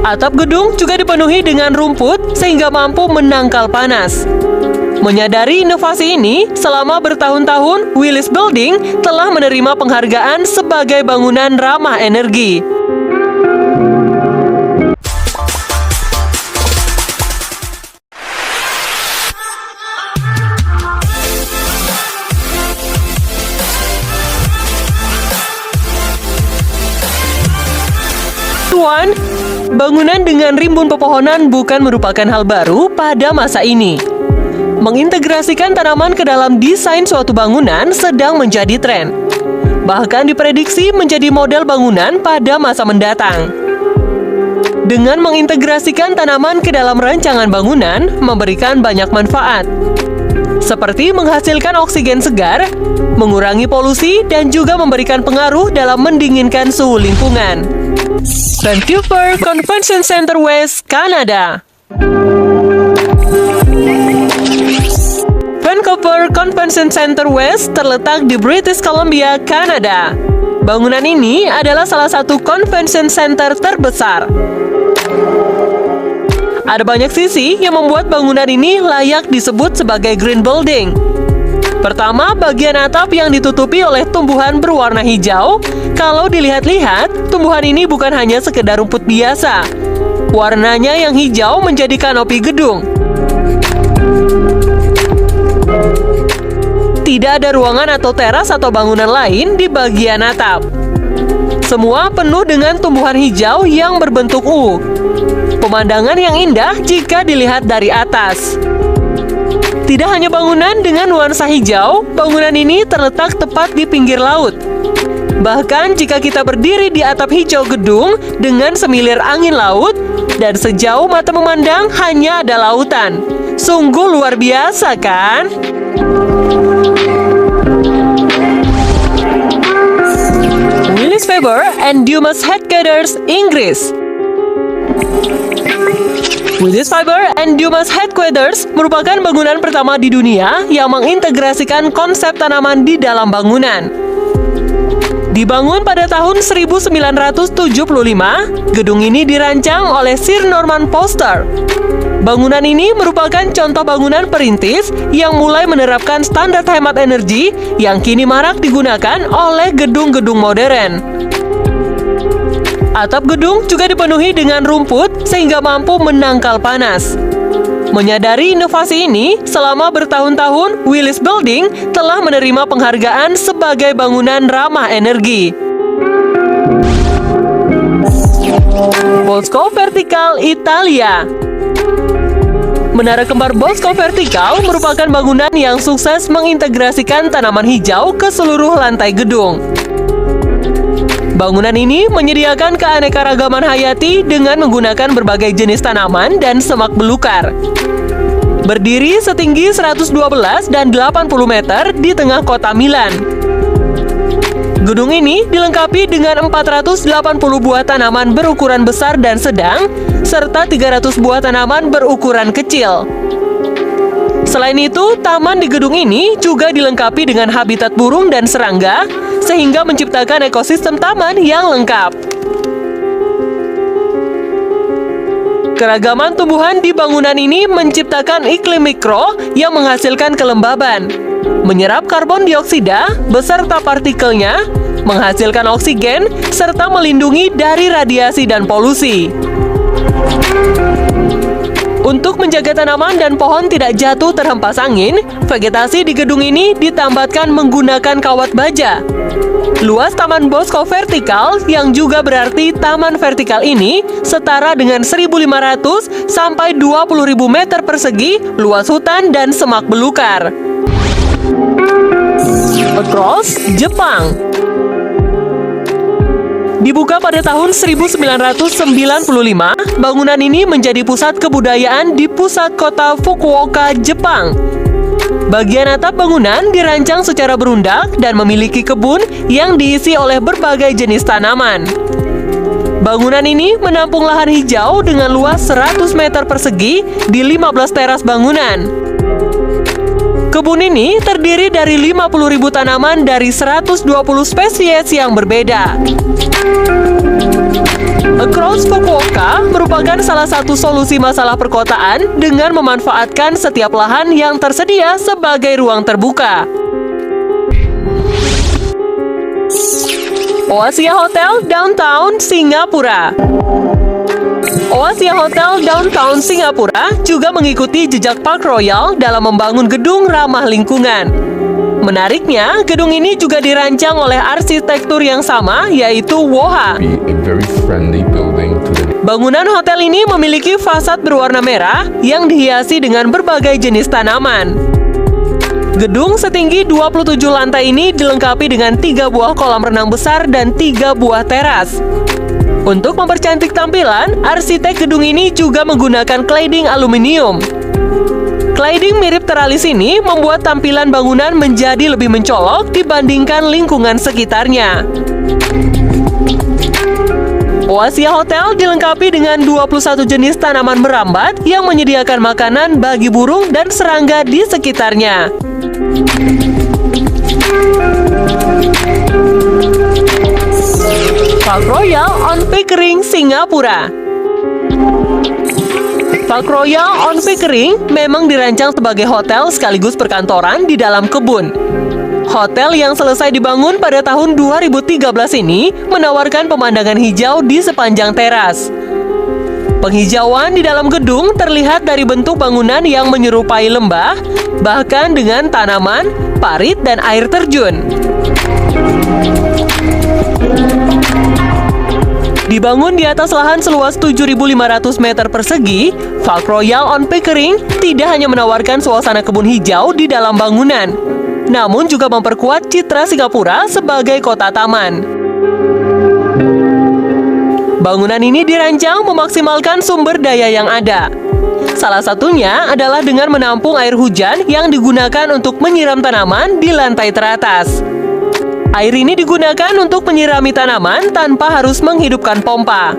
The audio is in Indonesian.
Atap gedung juga dipenuhi dengan rumput sehingga mampu menangkal panas. Menyadari inovasi ini, selama bertahun-tahun, Willis Building telah menerima penghargaan sebagai bangunan ramah energi. Bangunan dengan rimbun pepohonan bukan merupakan hal baru pada masa ini. Mengintegrasikan tanaman ke dalam desain suatu bangunan sedang menjadi tren. Bahkan diprediksi menjadi model bangunan pada masa mendatang. Dengan mengintegrasikan tanaman ke dalam rancangan bangunan, memberikan banyak manfaat. Seperti menghasilkan oksigen segar, mengurangi polusi, dan juga memberikan pengaruh dalam mendinginkan suhu lingkungan. Vancouver Convention Center West, Kanada. Vancouver Convention Center West terletak di British Columbia, Kanada. Bangunan ini adalah salah satu convention center terbesar. Ada banyak sisi yang membuat bangunan ini layak disebut sebagai green building. Pertama, bagian atap yang ditutupi oleh tumbuhan berwarna hijau. Kalau dilihat-lihat, tumbuhan ini bukan hanya sekedar rumput biasa. Warnanya yang hijau menjadi kanopi gedung. Tidak ada ruangan atau teras atau bangunan lain di bagian atap. Semua penuh dengan tumbuhan hijau yang berbentuk U. Pemandangan yang indah jika dilihat dari atas. Tidak hanya bangunan dengan nuansa hijau, bangunan ini terletak tepat di pinggir laut. Bahkan jika kita berdiri di atap hijau gedung dengan semilir angin laut, dan sejauh mata memandang hanya ada lautan. Sungguh luar biasa, kan? Willis Faber and Dumas Headquarters, Inggris. Willis Faber and Dumas Headquarters merupakan bangunan pertama di dunia yang mengintegrasikan konsep tanaman di dalam bangunan. Dibangun pada tahun 1975, gedung ini dirancang oleh Sir Norman Foster. Bangunan ini merupakan contoh bangunan perintis yang mulai menerapkan standar hemat energi yang kini marak digunakan oleh gedung-gedung modern. Atap gedung juga dipenuhi dengan rumput sehingga mampu menangkal panas. Menyadari inovasi ini, selama bertahun-tahun, Willis Building telah menerima penghargaan sebagai bangunan ramah energi. Bosco Vertical, Italia. Menara kembar Bosco Vertical merupakan bangunan yang sukses mengintegrasikan tanaman hijau ke seluruh lantai gedung. Bangunan ini menyediakan keanekaragaman hayati dengan menggunakan berbagai jenis tanaman dan semak belukar. Berdiri setinggi 112 dan 80 meter di tengah kota Milan. Gedung ini dilengkapi dengan 480 buah tanaman berukuran besar dan sedang, serta 300 buah tanaman berukuran kecil. Selain itu, taman di gedung ini juga dilengkapi dengan habitat burung dan serangga, sehingga menciptakan ekosistem taman yang lengkap. Keragaman tumbuhan di bangunan ini menciptakan iklim mikro yang menghasilkan kelembaban, menyerap karbon dioksida beserta partikelnya, menghasilkan oksigen, serta melindungi dari radiasi dan polusi. Untuk menjaga tanaman dan pohon tidak jatuh terhempas angin, vegetasi di gedung ini ditambatkan menggunakan kawat baja. Luas Taman Bosco Vertical, yang juga berarti taman vertikal ini, setara dengan 1.500 sampai 20.000 meter persegi luas hutan dan semak belukar. Across, Jepang. Dibuka pada tahun 1995, bangunan ini menjadi pusat kebudayaan di pusat kota Fukuoka, Jepang. Bagian atap bangunan dirancang secara berundak dan memiliki kebun yang diisi oleh berbagai jenis tanaman. Bangunan ini menampung lahan hijau dengan luas 100 meter persegi di 15 teras bangunan. Kebun ini terdiri dari 50.000 tanaman dari 120 spesies yang berbeda. Across Fukuoka merupakan merupakan salah satu solusi masalah perkotaan dengan memanfaatkan setiap lahan yang tersedia sebagai ruang terbuka. Oasia Hotel Downtown Singapura. Oasia Hotel Downtown Singapura juga mengikuti jejak Park Royal dalam membangun gedung ramah lingkungan. Menariknya, gedung ini juga dirancang oleh arsitektur yang sama, yaitu WOHA. Bangunan hotel ini memiliki fasad berwarna merah yang dihiasi dengan berbagai jenis tanaman. Gedung setinggi 27 lantai ini dilengkapi dengan 3 buah kolam renang besar dan 3 buah teras. Untuk mempercantik tampilan, arsitek gedung ini juga menggunakan cladding aluminium. Cladding mirip teralis ini membuat tampilan bangunan menjadi lebih mencolok dibandingkan lingkungan sekitarnya. Oasia Hotel dilengkapi dengan 21 jenis tanaman merambat yang menyediakan makanan bagi burung dan serangga di sekitarnya. Park Royal on Pickering, Singapura. Park Royal on Pickering memang dirancang sebagai hotel sekaligus perkantoran di dalam kebun. Hotel yang selesai dibangun pada tahun 2013 ini menawarkan pemandangan hijau di sepanjang teras. Penghijauan di dalam gedung terlihat dari bentuk bangunan yang menyerupai lembah, bahkan dengan tanaman, parit, dan air terjun. Dibangun di atas lahan seluas 7.500 meter persegi, Park Royal on Pickering tidak hanya menawarkan suasana kebun hijau di dalam bangunan, namun juga memperkuat citra Singapura sebagai kota taman. Bangunan ini dirancang memaksimalkan sumber daya yang ada. Salah satunya adalah dengan menampung air hujan yang digunakan untuk menyiram tanaman di lantai teratas. Air ini digunakan untuk menyirami tanaman tanpa harus menghidupkan pompa.